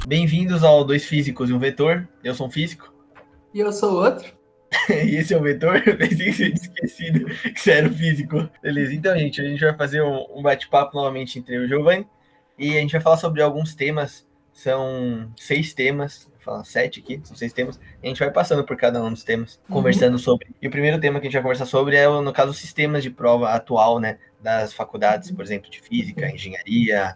Bem-vindos ao Dois Físicos e um Vetor. Eu sou um físico. E eu sou outro. E esse é o Vetor. Eu pensei que você tinha esquecido que você era o físico. Beleza, então, gente, a gente vai fazer um bate-papo novamente entre eu e o Giovanni. E a gente vai falar sobre alguns temas. São 6 temas. Vou falar 7 aqui, são 6 temas. E a gente vai passando por cada um dos temas, conversando sobre. E o primeiro tema que a gente vai conversar sobre é, no caso, os sistemas de prova atual, né? Das faculdades, por exemplo, de física, engenharia,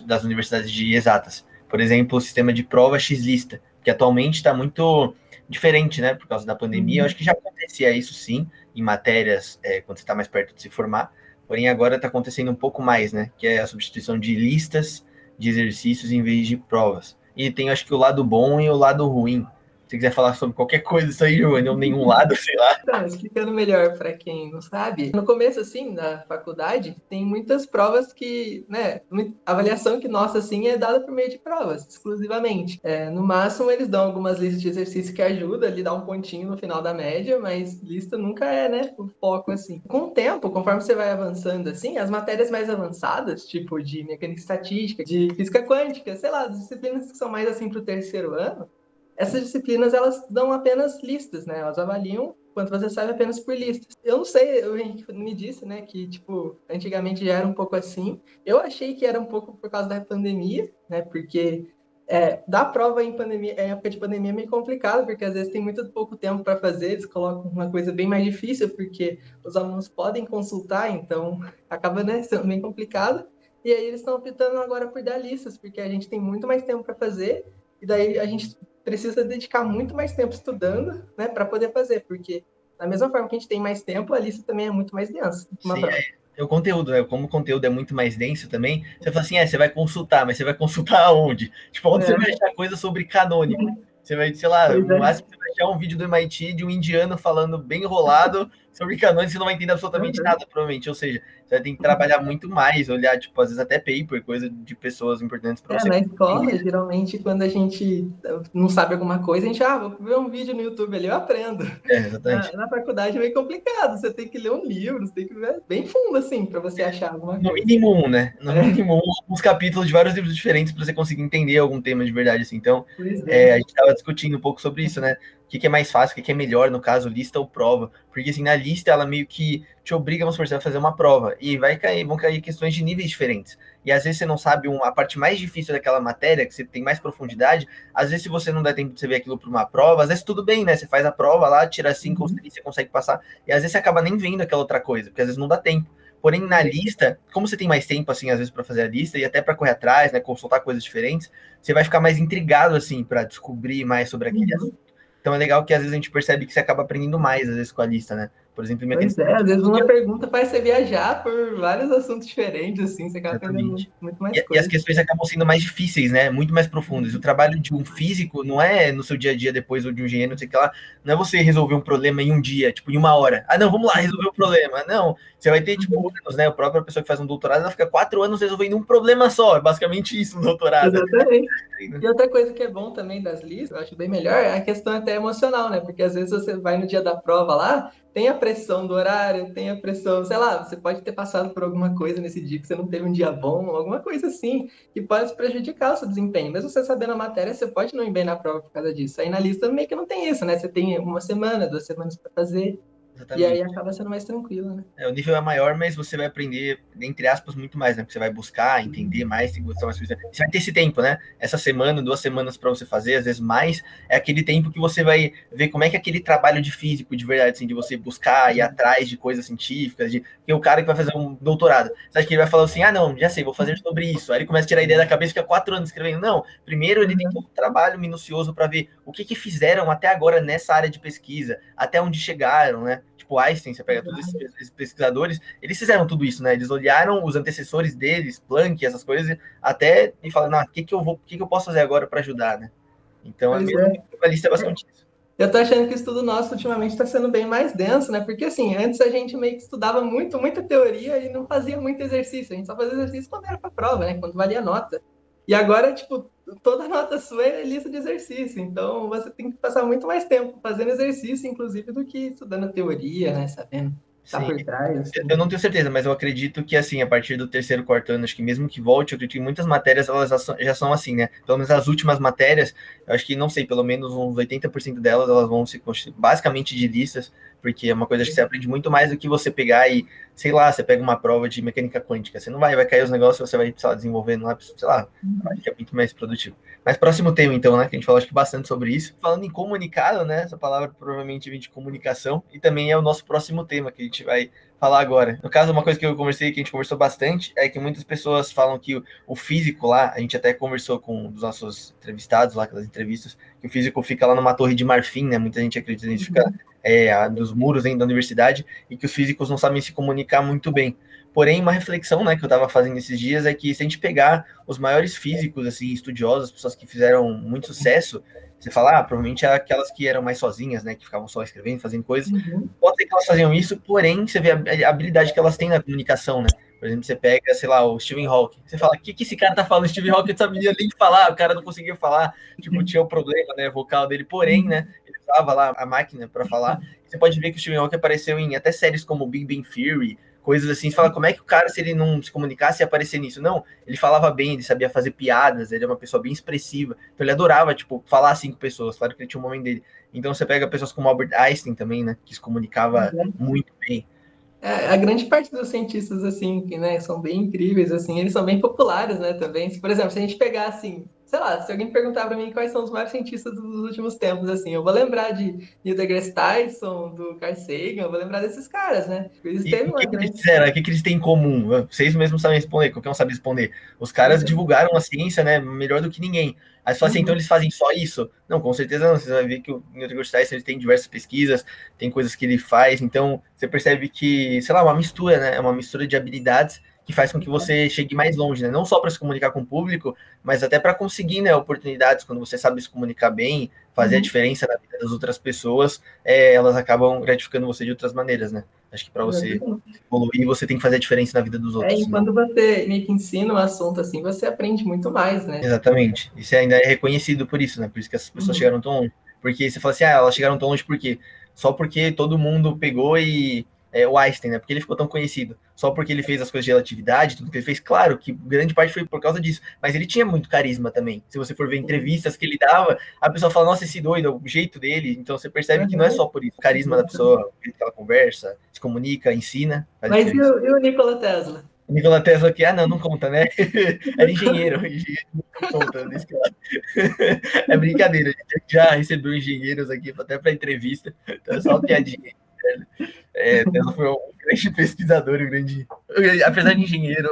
das universidades de exatas. Por exemplo, o sistema de prova X-lista, que atualmente está muito diferente, né? Por causa da pandemia. Eu acho que já acontecia isso sim, em matérias, quando você está mais perto de se formar. Porém, agora está acontecendo um pouco mais, né? Que é a substituição de listas de exercícios em vez de provas. E tem, acho que, o lado bom e o lado ruim. Se você quiser falar sobre qualquer coisa isso aí, Giovanni, ou nenhum lado, sei lá. Então, explicando melhor para quem não sabe, no começo, assim, da faculdade, tem muitas provas que, né, a avaliação que nossa, assim, é dada por meio de provas, exclusivamente. No máximo, eles dão algumas listas de exercício que ajudam, ali dá um pontinho no final da média, mas lista nunca é, né, o foco, assim. Com o tempo, conforme você vai avançando, assim, as matérias mais avançadas, tipo de mecânica estatística, de física quântica, sei lá, as disciplinas que são mais, assim, para o terceiro ano, essas disciplinas, elas dão apenas listas, né? Elas avaliam quanto você sabe apenas por listas. Eu não sei, o Henrique me disse, né, que, tipo, antigamente já era um pouco assim. Eu achei que era um pouco por causa da pandemia, né? Porque dar prova em pandemia, em época de pandemia é meio complicado, porque às vezes tem muito pouco tempo para fazer, eles colocam uma coisa bem mais difícil, porque os alunos podem consultar, então acaba, né, sendo bem complicado. E aí eles estão optando agora por dar listas, porque a gente tem muito mais tempo para fazer, e daí a gente precisa dedicar muito mais tempo estudando, né, para poder fazer, porque da mesma forma que a gente tem mais tempo, a lista também é muito mais densa que uma Sim, prova. é o conteúdo, né? Como o conteúdo é muito mais denso também, você fala assim, você vai consultar, mas você vai consultar aonde? Tipo, onde você vai É, achar coisa sobre canônico? Você vai, sei lá, pois no é. máximo você vai achar um vídeo do MIT de um indiano falando bem enrolado sobre canônico, você não vai entender absolutamente Uhum. nada, provavelmente. Ou seja, você vai ter que trabalhar muito mais, olhar, tipo, às vezes até paper, coisa de pessoas importantes para você Na conseguir. escola, geralmente, quando a gente não sabe alguma coisa, a gente, vou ver um vídeo no YouTube ali, eu aprendo. Exatamente. Na faculdade é meio complicado, você tem que ler um livro, você tem que ver bem fundo, assim, para você achar alguma No coisa. mínimo um, né? No É, mínimo um, uns capítulos de vários livros diferentes para você conseguir entender algum tema de verdade, assim. Então, pois é. a gente estava discutindo um pouco sobre isso, né? O que é mais fácil, o que é melhor, no caso, lista ou prova. Porque, assim, na lista, ela meio que te obriga, vamos supor, você vai fazer uma prova e vão cair questões de níveis diferentes. E às vezes você não sabe a parte mais difícil daquela matéria, que você tem mais profundidade. Às vezes, se você não der tempo de você ver aquilo para uma prova, às vezes tudo bem, né? Você faz a prova lá, tira 5 ou 6, você consegue passar. E às vezes você acaba nem vendo aquela outra coisa, porque às vezes não dá tempo. Porém, na lista, como você tem mais tempo, assim, às vezes, para fazer a lista e até para correr atrás, né, consultar coisas diferentes, você vai ficar mais intrigado, assim, para descobrir mais sobre aquele assunto. Uhum. Então é legal que às vezes a gente percebe que você acaba aprendendo mais, às vezes, com a lista, né? Por exemplo, em Pois mecânica. é, às vezes uma pergunta faz você viajar por vários assuntos diferentes, assim, você acaba aprendendo Exatamente. muito, muito mais E as coisa. questões acabam sendo mais difíceis, né? Muito mais profundas. E o trabalho de um físico não é no seu dia a dia depois, ou de um engenheiro, não sei o que lá, não é você resolver um problema em um dia, tipo, em uma hora. Ah, não, vamos lá, resolver o problema. Não, você vai ter, tipo, anos, né? A própria pessoa que faz um doutorado, ela fica 4 anos resolvendo um problema só. É basicamente isso, um doutorado. Exatamente. E outra coisa que é bom também das listas, eu acho bem melhor, é a questão até emocional, né? Porque às vezes você vai no dia da prova lá, tem a pressão do horário, tem a pressão, sei lá, você pode ter passado por alguma coisa nesse dia que você não teve um dia bom, alguma coisa assim, que pode prejudicar o seu desempenho. Mesmo você sabendo a matéria, você pode não ir bem na prova por causa disso. Aí na lista meio que não tem isso, né? Você tem uma semana, 2 semanas para fazer, e aí Exatamente. acaba sendo mais tranquilo, né? O nível é maior, mas você vai aprender, entre aspas, muito mais, né? Porque você vai buscar, entender mais, tem que gostar mais coisas. Você vai ter esse tempo, né? Essa semana, 2 semanas para você fazer, às vezes mais, é aquele tempo que você vai ver como é que é aquele trabalho de físico, de verdade, assim, de você buscar, ir atrás de coisas científicas, que o cara que vai fazer um doutorado, você acha que ele vai falar assim, não, já sei, vou fazer sobre isso. Aí ele começa a tirar a ideia da cabeça e fica 4 anos escrevendo. Não, primeiro ele tem todo um trabalho minucioso para ver o que fizeram até agora nessa área de pesquisa, até onde chegaram, né? Tipo Einstein, você pega todos esses pesquisadores, eles fizeram tudo isso, né? Eles olharam os antecessores deles, Planck, essas coisas, até e falaram, o que eu posso fazer agora para ajudar, né? Então, a Pois minha é. lista é basicamente isso. Eu tô achando que o estudo nosso ultimamente está sendo bem mais denso, né? Porque assim, antes a gente meio que estudava muito, muita teoria e não fazia muito exercício. A gente só fazia exercício quando era para prova, né? Quando valia nota. E agora, tipo, toda nota sua é lista de exercício. Então você tem que passar muito mais tempo fazendo exercício, inclusive, do que estudando teoria, né? Sabendo. tá Sim. por trás, assim. Eu não tenho certeza, mas eu acredito que, assim, a partir do terceiro, quarto ano, acho que mesmo que volte, eu acredito que muitas matérias, elas já são assim, né? Pelo menos as últimas matérias, eu acho que, não sei, pelo menos uns 80% delas, elas vão se constituir basicamente de listas, porque é uma coisa que você aprende muito mais do que você pegar e, sei lá, você pega uma prova de mecânica quântica, você não vai cair os negócios, você vai, sei lá, desenvolvendo lá, sei lá, acho que é muito mais produtivo. Mas próximo tema, então, né, que a gente falou acho que bastante sobre isso. Falando em comunicado, né, essa palavra provavelmente vem de comunicação, e também é o nosso próximo tema que a gente vai falar agora. No caso, uma coisa que eu conversei, que a gente conversou bastante, é que muitas pessoas falam que o físico lá, a gente até conversou com um dos nossos entrevistados lá, aquelas entrevistas, que o físico fica lá numa torre de marfim, né? Muita gente acredita nisso, fica dos muros ainda da universidade, e que os físicos não sabem se comunicar muito bem. Porém, uma reflexão, né, que eu estava fazendo esses dias é que se a gente pegar os maiores físicos, assim, estudiosos, pessoas que fizeram muito sucesso, você fala, provavelmente é aquelas que eram mais sozinhas, né, que ficavam só escrevendo, fazendo coisas. Uhum. Pode ser que elas faziam isso, porém, você vê a habilidade que elas têm na comunicação, né? Por exemplo, você pega, sei lá, o Stephen Hawking. Você fala, o que esse cara tá falando? O Stephen Hawking não sabia nem falar, o cara não conseguia falar. Tipo, tinha o problema, né, vocal dele. Porém, né, ele usava lá a máquina para falar. Você pode ver que o Stephen Hawking apareceu em até séries como Big Bang Theory, coisas assim. Você fala, como é que o cara, se ele não se comunicasse, ia aparecer nisso? Não, ele falava bem, ele sabia fazer piadas, ele é uma pessoa bem expressiva. Então ele adorava, tipo, falar assim com pessoas. Claro que ele tinha um momento dele. Então você pega pessoas como Albert Einstein também, né, que se comunicava muito bem. A grande parte dos cientistas, assim, que, né, são bem incríveis, assim, eles são bem populares, né, também. Por exemplo, se a gente pegar, assim, sei lá, se alguém perguntar para mim quais são os maiores cientistas dos últimos tempos, assim, eu vou lembrar de Neil deGrasse Tyson, do Carl Sagan, eu vou lembrar desses caras, né? Eles E teve o uma que, que eles grande... fizeram? O que, que eles têm em comum? Vocês mesmos sabem responder, qualquer um sabe responder. Os caras divulgaram a ciência, né, melhor do que ninguém. Aí você fala assim, então eles fazem só isso? Não, com certeza não. Você vai ver que o Neil deGrasse Tyson ele tem diversas pesquisas, tem coisas que ele faz, então você percebe que, sei lá, uma mistura, né? É uma mistura de habilidades que faz com que você chegue mais longe, né? Não só para se comunicar com o público, mas até para conseguir, né, oportunidades quando você sabe se comunicar bem, fazer a diferença na vida das outras pessoas, elas acabam gratificando você de outras maneiras, né? Acho que para você evoluir, você tem que fazer a diferença na vida dos outros, E senão... quando você meio que ensina um assunto assim, você aprende muito mais, né? Exatamente. Isso ainda é reconhecido por isso, né? Por isso que essas pessoas chegaram tão longe. Porque você fala assim, elas chegaram tão longe por quê? Só porque todo mundo pegou e... o Einstein, né? Porque ele ficou tão conhecido. Só porque ele fez as coisas de relatividade, tudo que ele fez, claro que grande parte foi por causa disso. Mas ele tinha muito carisma também. Se você for ver entrevistas que ele dava, a pessoa fala, nossa, esse doido, é o jeito dele. Então você percebe que não é só por isso. O carisma da pessoa, o jeito que ela conversa, se comunica, ensina, faz Mas diferença. e o Nikola Tesla? O Nikola Tesla aqui, não conta, né? Era engenheiro não conta desse lado. É brincadeira, a gente já recebeu engenheiros aqui até para entrevista, então é só uma piadinha. Tesla foi um grande pesquisador, um grande. Apesar de engenheiro,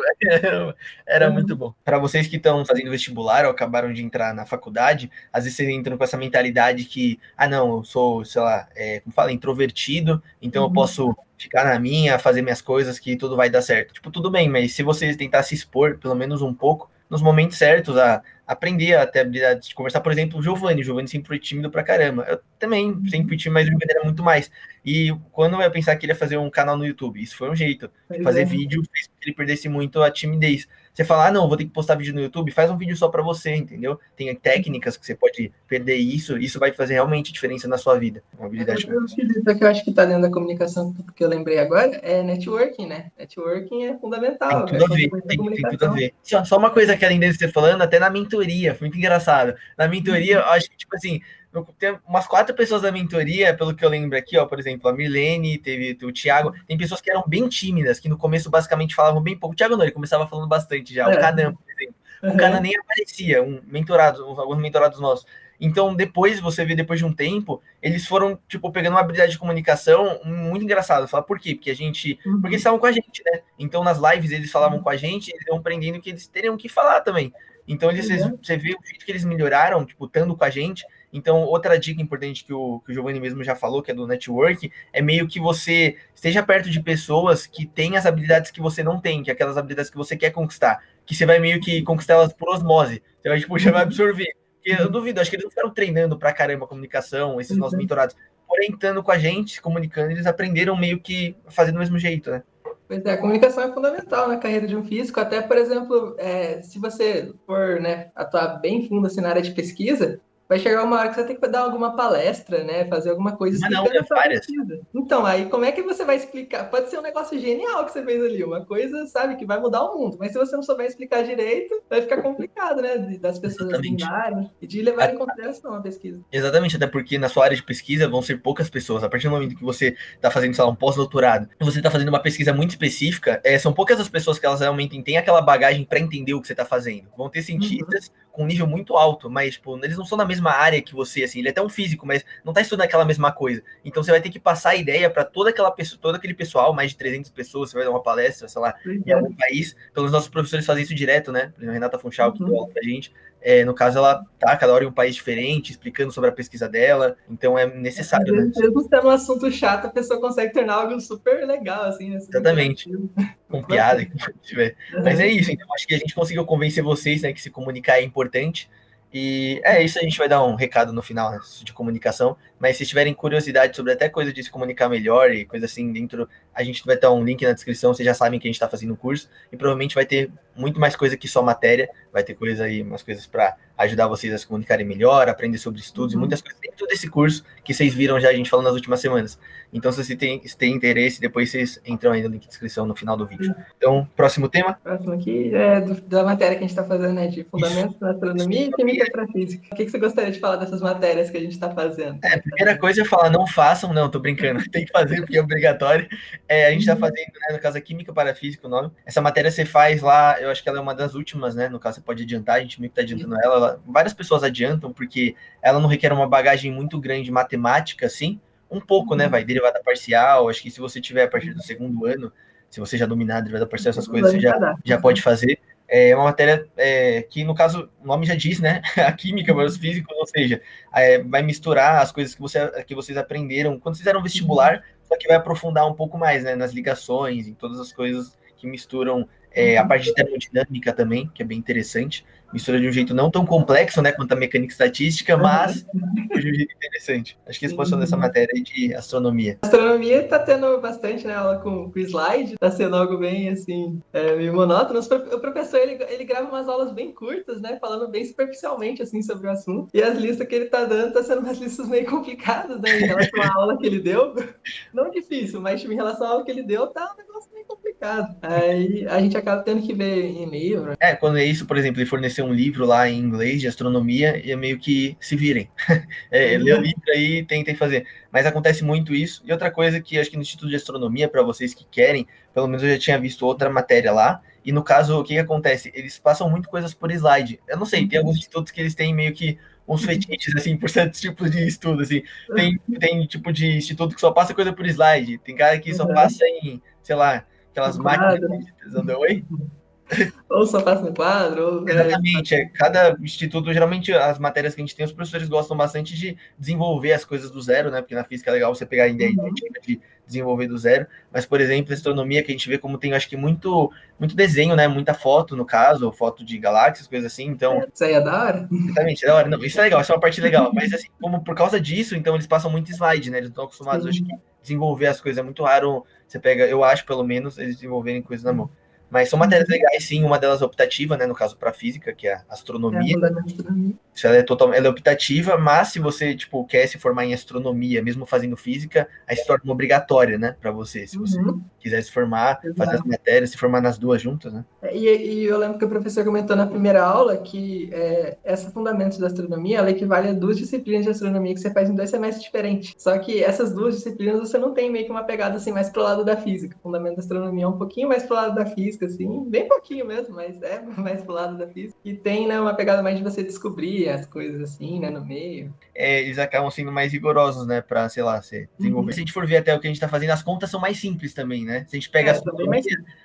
era muito bom. Para vocês que estão fazendo vestibular ou acabaram de entrar na faculdade, às vezes vocês entram com essa mentalidade que, não, eu sou, sei lá, como fala, introvertido, então eu posso ficar na minha, fazer minhas coisas, que tudo vai dar certo. Tipo, tudo bem, mas se vocês tentar se expor, pelo menos um pouco, nos momentos certos, a aprender a ter habilidade de conversar, por exemplo, o Giovanni sempre foi tímido pra caramba. Eu também sempre fui tímido, mas o Giovanni era muito mais. E quando eu ia pensar que ele ia fazer um canal no YouTube, isso foi um jeito. Fazer vídeo fez com que ele perdesse muito a timidez. Você fala, não, vou ter que postar vídeo no YouTube, faz um vídeo só para você, entendeu? Tem técnicas que você pode perder isso vai fazer realmente diferença na sua vida. Uma habilidade de comunicação. Que eu acho que está dentro da comunicação, que eu lembrei agora, é networking, né? Networking é fundamental, Tem tudo a ver, tem tudo a ver. Só uma coisa que além de você falando, até na mentoria, foi muito engraçado. Na mentoria, eu acho que, tipo assim, tem umas 4 pessoas da mentoria, pelo que eu lembro aqui, ó, por exemplo, a Milene, teve o Thiago, tem pessoas que eram bem tímidas, que no começo basicamente falavam bem pouco. O Thiago não, ele começava falando bastante já. O Canan, por exemplo. O Canan nem aparecia, alguns mentorados nossos. Então, depois, você vê, depois de um tempo, eles foram, tipo, pegando uma habilidade de comunicação muito engraçada. Fala, por quê? Porque porque eles estavam com a gente, né? Então, nas lives, eles falavam com a gente, eles iam aprendendo que eles teriam que falar também. Então, você vê o jeito que eles melhoraram, tipo, estando com a gente. Então, outra dica importante que o Giovanni mesmo já falou, que é do network, é meio que você esteja perto de pessoas que têm as habilidades que você não tem, que é aquelas habilidades que você quer conquistar, que você vai meio que conquistar elas por osmose. Você vai, tipo, já vai absorver. Eu duvido, acho que eles não ficaram treinando pra caramba a comunicação, esses nossos mentorados. Porém, estando com a gente, se comunicando, eles aprenderam meio que fazendo do mesmo jeito, né? Pois é, a comunicação é fundamental na carreira de um físico, até, por exemplo, se você for, né, atuar bem fundo assim, na área de pesquisa, vai chegar uma hora que você vai ter que dar alguma palestra, né? Fazer alguma coisa Mas não, explicando é a sua várias. pesquisa. Então, aí como é que você vai explicar? Pode ser um negócio genial que você fez ali, uma coisa, sabe, que vai mudar o mundo. Mas se você não souber explicar direito, vai ficar complicado, né? Das pessoas Exatamente. assimilarem e de levar em consideração a pesquisa. Exatamente, até porque na sua área de pesquisa vão ser poucas pessoas. A partir do momento que você está fazendo, sei lá, um pós-doutorado, e você está fazendo uma pesquisa muito específica, são poucas as pessoas que elas realmente têm aquela bagagem para entender o que você está fazendo. Vão ter cientistas com um nível muito alto, mas tipo, eles não são da mesma área que você, assim, ele é até um físico, mas não está estudando aquela mesma coisa. Então você vai ter que passar a ideia para toda aquela pessoa, todo aquele pessoal, mais de 300 pessoas, você vai dar uma palestra, sei lá, em algum país. Pelos nossos professores fazem isso direto, né? A Renata Funchal, que deu aula pra gente, no caso, ela tá cada hora em um país diferente, explicando sobre a pesquisa dela, então é necessário, né? Mesmo sendo um assunto chato, a pessoa consegue tornar algo super legal, assim, né? Super Exatamente. interativo. Com Muito piada, bacana. que tiver. Mas é isso, então acho que a gente conseguiu convencer vocês, né, que se comunicar é importante. E é isso, a gente vai dar um recado no final, né, de comunicação. Mas se tiverem curiosidade sobre até coisa de se comunicar melhor e coisa assim dentro, a gente vai ter um link na descrição, vocês já sabem que a gente está fazendo o curso. E provavelmente vai ter muito mais coisa que só matéria, vai ter coisa aí, umas coisas para ajudar vocês a se comunicarem melhor, aprender sobre estudos e muitas coisas dentro desse curso que vocês viram já a gente falando nas últimas semanas. Então, se você tem interesse, depois vocês entram aí no link de descrição no final do vídeo. Então, próximo tema? Próximo aqui é da matéria que a gente está fazendo, né? De fundamentos da astronomia e química para física. O que você gostaria de falar dessas matérias que a gente está fazendo? A primeira coisa é falar, não façam, não, tô brincando, tem que fazer porque é obrigatório. A gente tá fazendo, né, no caso, a Química para a Física, o nome. Essa matéria você faz lá, eu acho que ela é uma das últimas, né, no caso você pode adiantar, a gente meio que tá adiantando ela. Várias pessoas adiantam, porque ela não requer uma bagagem muito grande de matemática, assim, um pouco, né, vai, derivada parcial, acho que se você tiver a partir do segundo ano, se você já dominar a derivada parcial, essas coisas, você já pode fazer. É uma matéria que, no caso, o nome já diz, né? A química para os físicos, ou seja, vai misturar as coisas que vocês aprenderam quando fizeram vestibular, só que vai aprofundar um pouco mais, né? Nas ligações, em todas as coisas que misturam a parte de termodinâmica também, que é bem interessante. Mistura de um jeito não tão complexo, né, quanto a mecânica estatística, mas de um jeito interessante. Acho que esse pode ser dessa matéria aí de astronomia. A astronomia está tendo bastante, né, aula com slide, está sendo algo bem, assim, meio monótono. O professor, ele grava umas aulas bem curtas, né, falando bem superficialmente, assim, sobre o assunto. E as listas que ele está dando estão sendo umas listas meio complicadas, né, em relação à aula que ele deu. Não difícil, mas tipo, em relação à aula que ele deu, tá um negócio meio complicado. Aí a gente acaba tendo que ver em livro. Quando é isso, por exemplo, ele fornecer um livro lá em inglês de astronomia, e é meio que se virem. Lê o livro aí e tentem fazer. Mas acontece muito isso. E outra coisa que acho que no Instituto de Astronomia, para vocês que querem, pelo menos eu já tinha visto outra matéria lá, e no caso, o que acontece? Eles passam muito coisas por slide. Eu não sei, tem alguns institutos que eles têm meio que uns fetiches, assim, por certos tipos de estudo, assim. Tem tipo de instituto que só passa coisa por slide. Tem cara que só passa em, sei lá, aquelas máquinas de oi? Ou só passa no quadro, ou... Exatamente, cada instituto, geralmente as matérias que a gente tem, os professores gostam bastante de desenvolver as coisas do zero, né? Porque na física é legal você pegar a ideia de desenvolver do zero, mas, por exemplo, a astronomia, que a gente vê como tem, acho que muito desenho, né? Muita foto, no caso, foto de galáxias, coisas assim, então... Isso aí é da hora? Exatamente, é da hora. Não, isso é legal, isso é uma parte legal, mas, assim, como por causa disso, então eles passam muito slide, né? Eles estão acostumados, acho que, desenvolver as coisas, é muito raro você pega, eu acho, pelo menos, eles desenvolverem coisas na mão. Mas são matérias legais, sim. Uma delas é optativa, né? No caso, para física, que é a astronomia. Isso ela é optativa, mas se você tipo, quer se formar em astronomia, mesmo fazendo física, aí se torna uma obrigatória, né? Para você, se você quiser se formar, fazer as matérias, se formar nas duas juntas, né? E eu lembro que o professor comentou na primeira aula que essa Fundamentos da Astronomia, ela equivale a 2 disciplinas de astronomia que você faz em 2 semestres diferentes. Só que essas 2 disciplinas você não tem meio que uma pegada assim mais pro lado da física. O Fundamento da Astronomia é um pouquinho mais pro lado da física, assim, bem pouquinho mesmo, mas é mais pro lado da física. E tem, né, uma pegada mais de você descobrir as coisas assim, né, no meio. Eles acabam sendo mais rigorosos, né, para, sei lá, se desenvolver. Se a gente for ver até o que a gente está fazendo, as contas são mais simples também, né? Se a gente pega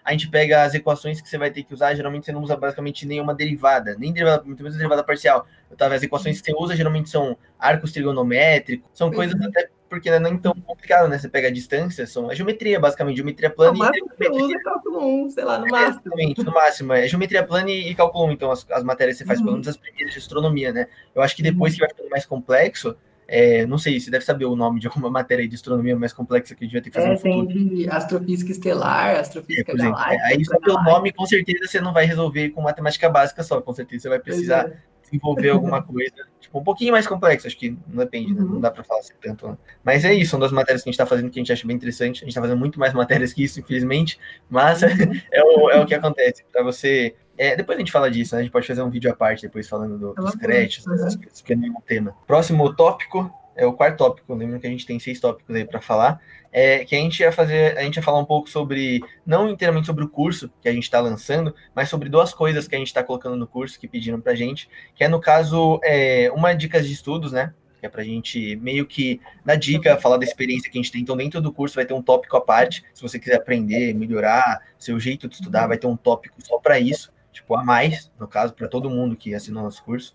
a gente pega as equações que você vai ter que usar, geralmente você não usa basicamente nenhuma derivada, nem derivada, muito menos derivada parcial. As equações que você usa geralmente são arcos trigonométricos, são coisas até porque não é tão complicado, né? Você pega a distância, são a geometria, basicamente, geometria plana. O máximo que você usa é cálculo 1, sei lá, no máximo. Exatamente, no máximo. É geometria plana e cálculo 1, então as matérias que você faz, pelo menos as primeiras de astronomia, né? Eu acho que depois que vai ficando mais complexo, não sei, você deve saber o nome de alguma matéria de astronomia mais complexa que a gente vai ter que fazer no Tem futuro. de astrofísica estelar, astrofísica Por exemplo, galáctica, aí só pelo nome, com certeza você não vai resolver com matemática básica só, com certeza você vai pois precisar é. desenvolver alguma coisa, tipo, um pouquinho mais complexo, acho que não depende, né? Não Uhum. dá para falar assim tanto, né? Mas é isso, são das matérias que a gente está fazendo que a gente acha bem interessante, a gente está fazendo muito mais matérias que isso, infelizmente, mas Uhum. é o que acontece, para você... depois a gente fala disso, né? A gente pode fazer um vídeo à parte depois falando É uma dos boa. créditos, dessas Uhum. coisas, porque não é um tema. Próximo tópico é o quarto tópico, lembra que a gente tem 6 tópicos aí para falar, que a gente ia falar um pouco sobre, não inteiramente sobre o curso que a gente está lançando, mas sobre 2 coisas que a gente está colocando no curso que pediram para a gente, que é, no caso, uma dicas de estudos, né? Que é para a gente meio que dar dica, falar da experiência que a gente tem. Então, dentro do curso vai ter um tópico à parte, se você quiser aprender, melhorar seu jeito de estudar, vai ter um tópico só para isso, tipo, a mais, no caso, para todo mundo que assinou nosso curso,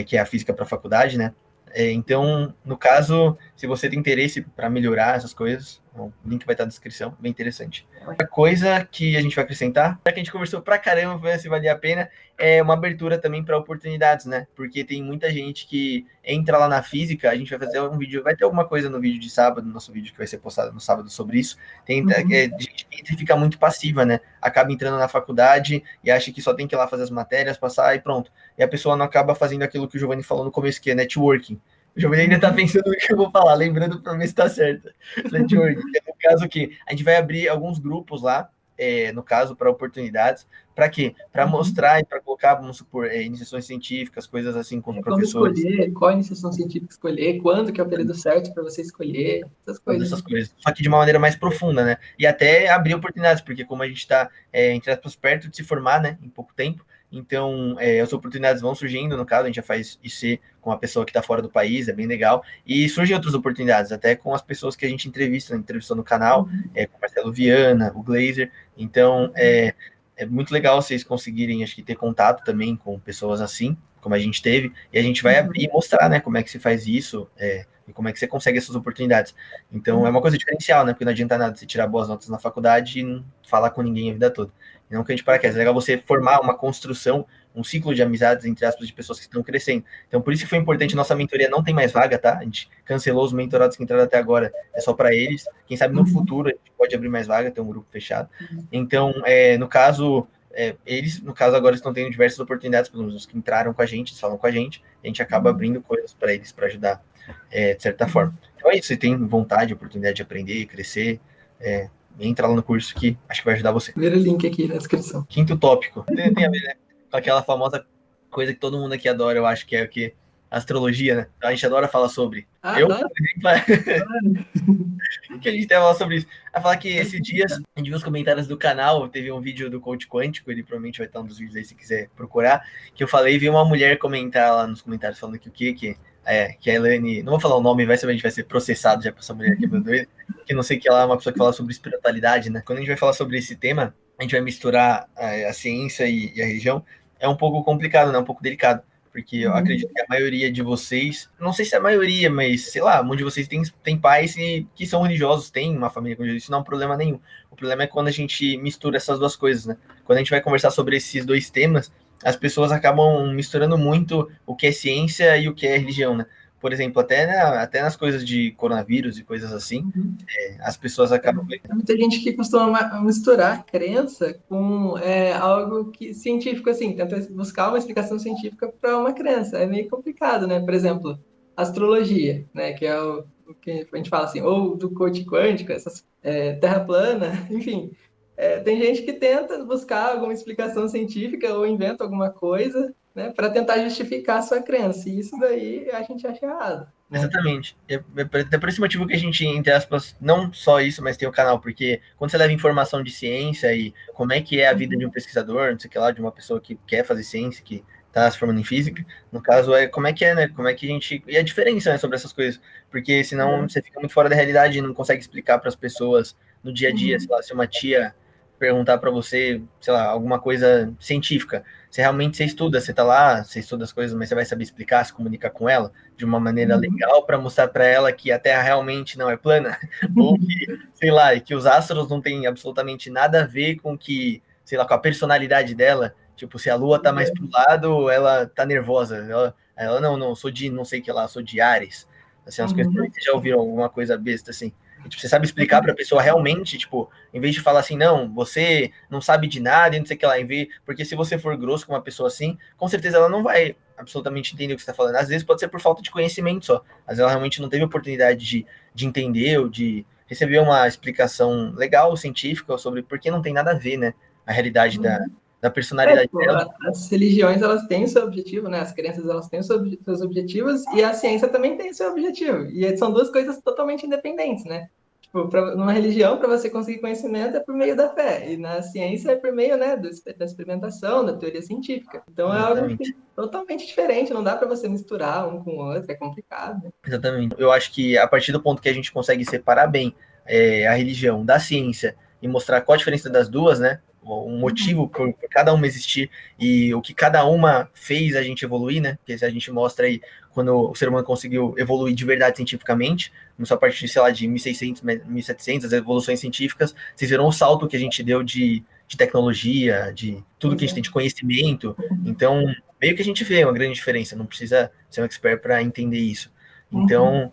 que é a física para faculdade, né? Então, no caso, se você tem interesse para melhorar essas coisas, o link vai estar na descrição, bem interessante. Outra coisa que a gente vai acrescentar, já que a gente conversou pra caramba, vai ver se valia a pena, é uma abertura também para oportunidades, né? Porque tem muita gente que entra lá na física, a gente vai fazer um vídeo, vai ter alguma coisa no vídeo de sábado, no nosso vídeo que vai ser postado no sábado sobre isso. Tem gente que entra e fica muito passiva, né? Acaba entrando na faculdade e acha que só tem que ir lá fazer as matérias, passar e pronto. E a pessoa não acaba fazendo aquilo que o Giovanni falou no começo, que é networking. O Giovanni ainda tá pensando no que eu vou falar, lembrando para ver se tá certo. Networking, que é no caso que a gente vai abrir alguns grupos lá, no caso, para oportunidades. Para quê? Para mostrar e para colocar, vamos supor, iniciações científicas, coisas assim com os Como professores. escolher, qual iniciação científica escolher, quando que é o período certo para você escolher, essas Todas coisas. essas coisas, só que de uma maneira mais profunda, né? E até abrir oportunidades, porque como a gente está, entre aspas, perto de se formar, né, em pouco tempo, então as oportunidades vão surgindo, no caso, a gente já faz IC com a pessoa que está fora do país, é bem legal, e surgem outras oportunidades, até com as pessoas que a gente entrevistou no canal, com o Marcelo Viana, o Glazer, então é muito legal vocês conseguirem, acho que, ter contato também com pessoas assim, como a gente teve, e a gente vai abrir e mostrar, né, como é que se faz isso, e como é que você consegue essas oportunidades. Então, é uma coisa diferencial, né? Porque não adianta nada você tirar boas notas na faculdade e não falar com ninguém a vida toda. E não que a gente paraquedas. É legal você formar uma construção, um ciclo de amizades, entre aspas, de pessoas que estão crescendo. Então, por isso que foi importante, nossa mentoria não tem mais vaga, tá? A gente cancelou os mentorados que entraram até agora, é só para eles. Quem sabe no futuro a gente pode abrir mais vaga, ter um grupo fechado. Então, no caso, eles, no caso, agora estão tendo diversas oportunidades, pelo menos os que entraram com a gente, falam com a gente acaba abrindo coisas para eles, para ajudar de certa forma. Então é isso, você tem vontade, oportunidade de aprender, crescer, entra lá no curso que acho que vai ajudar você. Primeiro link aqui na descrição. Quinto tópico, tem a ver, né, com aquela famosa coisa que todo mundo aqui adora, eu acho que é o que? Astrologia, né? A gente adora falar sobre. Eu, Adoro. que a gente tem a falar sobre isso? A falar que esses dias, a gente viu os comentários do canal, teve um vídeo do Coach Quântico, ele provavelmente vai estar um dos vídeos aí se quiser procurar, que eu falei, vi uma mulher comentar lá nos comentários falando que o que a Elaine, não vou falar o nome, vai saber, a gente vai ser processado já por essa mulher que mandou ele, que não sei que ela é uma pessoa que fala sobre espiritualidade, né? Quando a gente vai falar sobre esse tema, a gente vai misturar a ciência e a religião, é um pouco complicado, né? Um pouco delicado, porque eu acredito que a maioria de vocês, não sei se é a maioria, mas sei lá, muitos de vocês tem pais que são religiosos, tem uma família religiosa, isso não é um problema nenhum. O problema é quando a gente mistura essas duas coisas, né? Quando a gente vai conversar sobre esses dois temas, as pessoas acabam misturando muito o que é ciência e o que é religião, né? Por exemplo, até nas coisas de coronavírus e coisas assim, as pessoas acabam... Tem muita gente que costuma misturar crença com algo científico, assim, tenta buscar uma explicação científica para uma crença. É meio complicado, né? Por exemplo, astrologia, né? Que é o que a gente fala assim, ou do coach quântico, essas terra plana, enfim. Tem gente que tenta buscar alguma explicação científica ou inventa alguma coisa, né, para tentar justificar a sua crença. E isso daí a gente acha errado. Exatamente. É por esse motivo que a gente, entre aspas, não só isso, mas tem o canal, porque quando você leva informação de ciência e como é que é a vida de um pesquisador, não sei o que lá, de uma pessoa que quer fazer ciência, que está se formando em física, no caso como é que é, né? Como é que a gente... E a diferença, né, sobre essas coisas, porque senão você fica muito fora da realidade e não consegue explicar para as pessoas no dia a dia, sei lá, se uma tia perguntar para você, sei lá, alguma coisa científica, você realmente você estuda, você tá lá, você estuda as coisas, mas você vai saber explicar, se comunicar com ela de uma maneira legal para mostrar para ela que a Terra realmente não é plana, ou que, sei lá, que os astros não têm absolutamente nada a ver com que, sei lá, com a personalidade dela, tipo, se a Lua tá mais pro lado, ela tá nervosa, ela não, sou de não sei o que lá, sou de Ares, Assim, umas coisas que vocês já ouviram alguma coisa besta, assim. E, tipo, você sabe explicar para a pessoa realmente, tipo, em vez de falar assim, não, você não sabe de nada e não sei o que lá, porque se você for grosso com uma pessoa assim, com certeza ela não vai absolutamente entender o que você está falando. Às vezes pode ser por falta de conhecimento só. Às vezes ela realmente não teve oportunidade de entender ou de receber uma explicação legal, científica, sobre por que não tem nada a ver, né? A realidade da personalidade Pô, dela. as religiões, elas têm o seu objetivo, né? As crenças, elas têm os seus objetivos e a ciência também tem o seu objetivo. E são duas coisas totalmente independentes, né? Tipo, numa religião, para você conseguir conhecimento é por meio da fé. E na ciência é por meio, né, da experimentação, da teoria científica. Então é algo Exatamente. totalmente diferente. Não dá para você misturar um com o outro. É complicado, né? Exatamente. Eu acho que a partir do ponto que a gente consegue separar bem a religião da ciência e mostrar qual a diferença das duas, né? Um motivo por cada uma existir e o que cada uma fez a gente evoluir, né? Porque se a gente mostra aí quando o ser humano conseguiu evoluir de verdade cientificamente, começou a partir, sei lá, de 1600, 1700, as evoluções científicas, vocês viram o salto que a gente deu de tecnologia, de tudo que a gente tem de conhecimento. Então, meio que a gente vê uma grande diferença, não precisa ser um expert para entender isso. Então,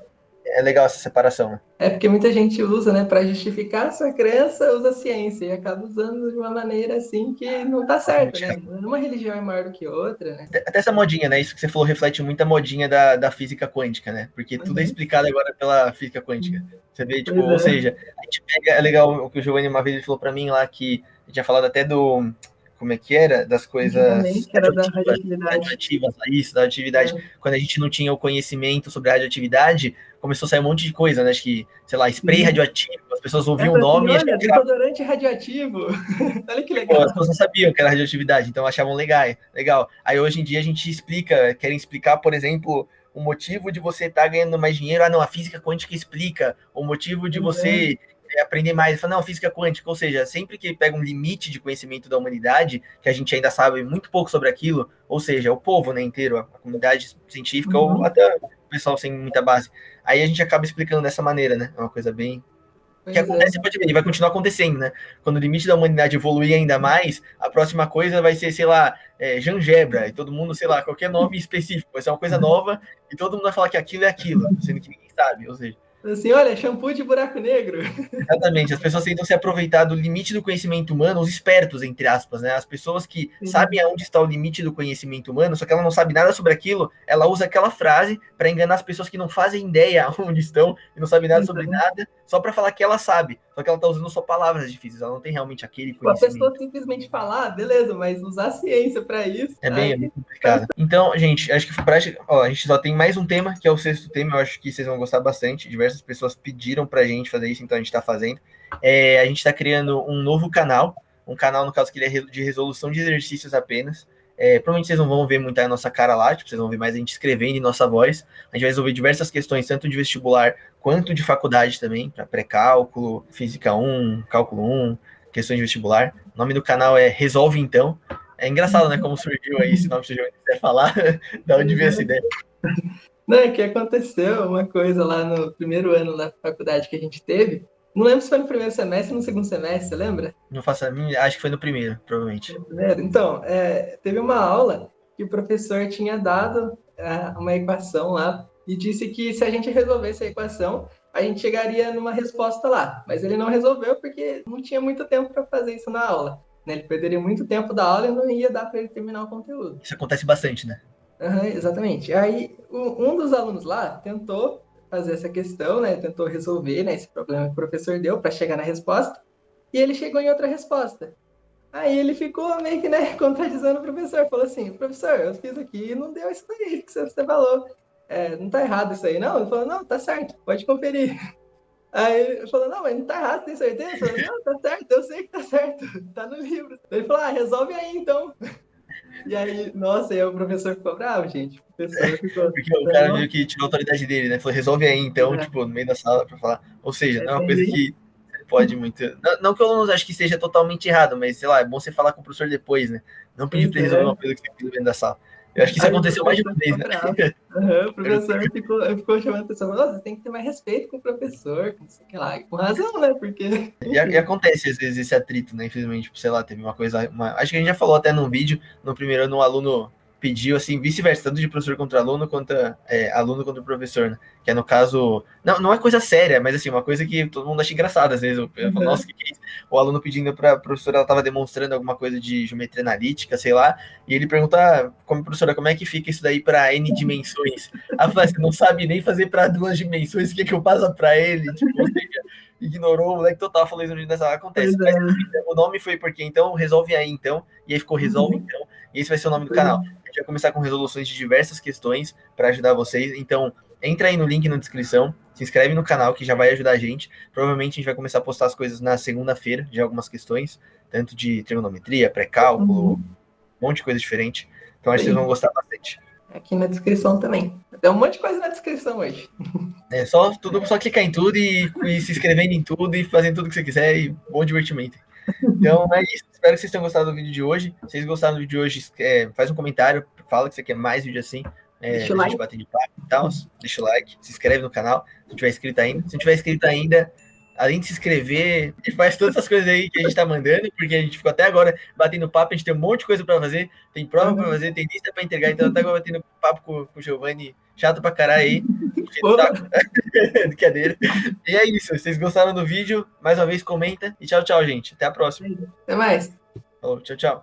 é legal essa separação, né? É porque muita gente usa, né, para justificar a sua crença, usa a ciência e acaba usando de uma maneira assim que não tá certo, né? Uma religião é maior do que outra, né? Até essa modinha, né? Isso que você falou reflete muito a modinha da física quântica, né? Porque tudo é explicado agora pela física quântica. Você vê, tipo, ou seja, a gente pega, é legal o que o Giovanni uma vez ele falou para mim lá, que a gente tinha falado até do, como é que era? Das coisas que era da radioatividade. radioativas, isso, da atividade. Quando a gente não tinha o conhecimento sobre a radioatividade, começou a sair um monte de coisa, né? Acho que, sei lá, spray radioativo, as pessoas ouviam o nome assim, e olha, desodorante radioativo. Olha que legal. As pessoas não sabiam que era radioatividade, então achavam legal. Aí hoje em dia a gente querem explicar, por exemplo, o motivo de você estar ganhando mais dinheiro. Ah, não, a física quântica explica o motivo de você aprender mais. Fala, não, física quântica, ou seja, sempre que pega um limite de conhecimento da humanidade, que a gente ainda sabe muito pouco sobre aquilo, ou seja, o povo, né, inteiro, a comunidade científica, ou até o pessoal sem muita base, aí a gente acaba explicando dessa maneira, né? É uma coisa bem que acontece, pode ver, e vai continuar acontecendo, né? Quando o limite da humanidade evoluir ainda mais, a próxima coisa vai ser, sei lá, Jangebra, e todo mundo, sei lá, qualquer nome específico, vai ser uma coisa nova, e todo mundo vai falar que aquilo é aquilo, sendo que ninguém sabe, ou seja. Assim, olha, shampoo de buraco negro. Exatamente, as pessoas tentam se aproveitar do limite do conhecimento humano, os espertos, entre aspas, né? As pessoas que sabem aonde está o limite do conhecimento humano, só que ela não sabe nada sobre aquilo, ela usa aquela frase para enganar as pessoas que não fazem ideia onde estão e não sabem nada sobre nada, só para falar que ela sabe. Só que ela está usando só palavras difíceis, ela não tem realmente aquele conhecimento. A pessoa simplesmente falar, beleza, mas usar a ciência para isso. É bem complicado. Então, gente, acho que a gente só tem mais um tema, que é o sexto tema. Eu acho que vocês vão gostar bastante. Diversas pessoas pediram pra gente fazer isso, então a gente tá fazendo. A gente tá criando um novo canal. Um canal, no caso, que ele é de resolução de exercícios apenas. Provavelmente vocês não vão ver muito a nossa cara lá, tipo, vocês vão ver mais a gente escrevendo em nossa voz. A gente vai resolver diversas questões, tanto de vestibular quanto de faculdade também, para pré-cálculo, física 1, cálculo 1, questões de vestibular. O nome do canal é Resolve Então. É engraçado, né, como surgiu aí esse nome, se o Giovanni quiser falar, da onde veio essa ideia. Não, é que aconteceu uma coisa lá no primeiro ano da faculdade que a gente teve. Não lembro se foi no primeiro semestre ou no segundo semestre, você lembra? Não faço a minha, acho que foi no primeiro, provavelmente. Então, teve uma aula que o professor tinha dado uma equação lá e disse que se a gente resolvesse a equação, a gente chegaria numa resposta lá. Mas ele não resolveu porque não tinha muito tempo para fazer isso na aula. Né? Ele perderia muito tempo da aula e não ia dar para ele terminar o conteúdo. Isso acontece bastante, né? Exatamente. Aí, um dos alunos lá tentou fazer essa questão, né? Tentou resolver, né, esse problema que o professor deu para chegar na resposta, e ele chegou em outra resposta. Aí ele ficou meio que, né, contradizendo o professor. Falou assim, professor, eu fiz aqui e não deu isso aí que você falou. Não tá errado isso aí, não? Ele falou, não, tá certo, pode conferir. Aí ele falou, não, mas não tá errado, tem certeza? Eu falei, não, tá certo, eu sei que tá certo, tá no livro. Ele falou, resolve aí então. E aí, nossa, aí o professor ficou bravo, gente. O professor ficou... Porque o cara meio que tirou a autoridade dele, né? Falou, resolve aí então, tipo, no meio da sala pra falar. Ou seja, não é uma coisa que pode muito... Não que o aluno acho que seja totalmente errado, mas, sei lá, é bom você falar com o professor depois, né? Não pedir pra ele resolver uma coisa que você fez dentro da sala. Eu acho que isso aconteceu mais de uma vez, né? O professor ficou chamando a pessoa, você tem que ter mais respeito com o professor, não sei o que lá. E com razão, né? Porque... E acontece, às vezes, esse atrito, né? Infelizmente, sei lá, teve uma coisa... Acho que a gente já falou até num vídeo, no primeiro ano, um aluno pediu, assim, vice-versa, tanto de professor contra aluno, quanto aluno contra professor, né? Que é no caso, não é coisa séria, mas assim, uma coisa que todo mundo acha engraçada, às vezes, eu falo, nossa, que é isso? O aluno pedindo para a professora, ela estava demonstrando alguma coisa de geometria analítica, sei lá, e ele pergunta, como professora, como é que fica isso daí para N dimensões? Aí eu falei, você não sabe nem fazer para 2 dimensões, o que eu passo para ele? Tipo, ou seja, ignorou o moleque total, falou isso nessa hora, acontece. Mas o nome foi porque, então, resolve aí, então, e aí ficou resolve, então, e esse vai ser o nome do canal. A gente vai começar com resoluções de diversas questões para ajudar vocês. Então, entra aí no link na descrição, se inscreve no canal que já vai ajudar a gente. Provavelmente a gente vai começar a postar as coisas na segunda-feira de algumas questões, tanto de trigonometria, pré-cálculo, um monte de coisa diferente. Então, acho que vocês vão gostar bastante. Aqui na descrição também. Tem um monte de coisa na descrição hoje. É só clicar em tudo e se inscrevendo em tudo e fazendo tudo que você quiser e bom divertimento. Então é isso. Espero que vocês tenham gostado do vídeo de hoje. Se vocês gostaram do vídeo de hoje, faz um comentário, fala que você quer mais vídeo assim, Deixa o da like. gente bater de papo e tal. Deixa o like, se inscreve no canal, se não tiver inscrito ainda. Se não tiver inscrito ainda, além de se inscrever, faz todas essas coisas aí que a gente tá mandando, porque a gente ficou até agora batendo papo, a gente tem um monte de coisa para fazer, tem prova para fazer, tem lista para entregar, então até agora batendo papo com o Giovanni, chato pra caralho aí. Brincadeira. E é isso. Se vocês gostaram do vídeo, mais uma vez comenta. E tchau, tchau, gente. Até a próxima. Até mais. Falou, tchau, tchau.